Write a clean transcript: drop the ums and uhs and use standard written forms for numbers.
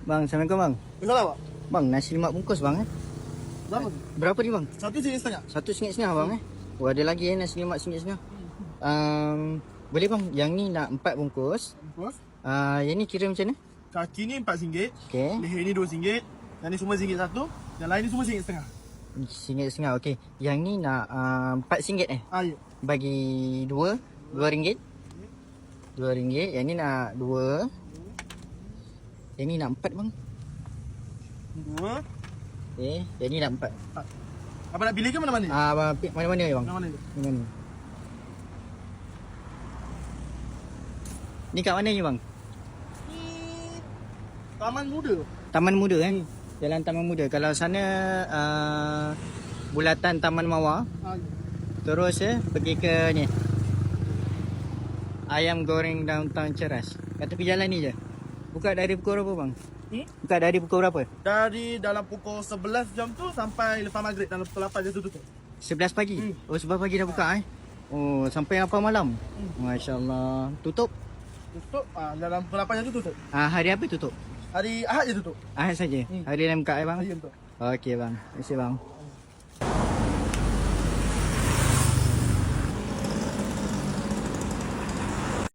Bang, Assalamualaikum bang. Salah pak? Bang, nasi lemak bungkus bang Berapa tu? Berapa ni bang? RM1.50. RM1.50 bang Oh, ada lagi nasi lemak RM1.50. Boleh bang, yang ni nak 4 bungkus. Bos. Yang ni kira macam mana? Kaki ni RM4. Okey. Leher ni RM2. Yang ni semua RM1 satu. Yang lain ni semua RM1.50. RM1.50 okey. Yang ni nak RM4 Ya. Bagi 2 RM2. RM2. Yang ni nak 2. Yang ni nak 4 bang. 2. Okey, yang ni nak 4. Abang nak pilih ke mana-mana? Abang pick mana-mana je bang? Mana-mana tu? Mana? Ni kat mana ni bang? Ni Taman Muda. Taman Muda kan? Jalan Taman Muda. Kalau sana bulatan Taman Mawar. Ya. Terus pergi ke ni. Ayam goreng downtown Ceras. Kat tepi jalan ni je. Buka dari pukul berapa bang? Buka dari pukul berapa? Dari dalam pukul 11 jam tu sampai lepas maghrib. Dalam pukul 8 jam tu tutup. 11 pagi? Oh 11 pagi dah buka Oh sampai apa malam? Masya Allah. Tutup? Tutup dalam pukul 8 jam tu tutup. Hari apa tutup? Hari Ahad je tutup. Ahad saja. Hari lain buka bang? Ya betul. Okey bang. Terima kasih bang.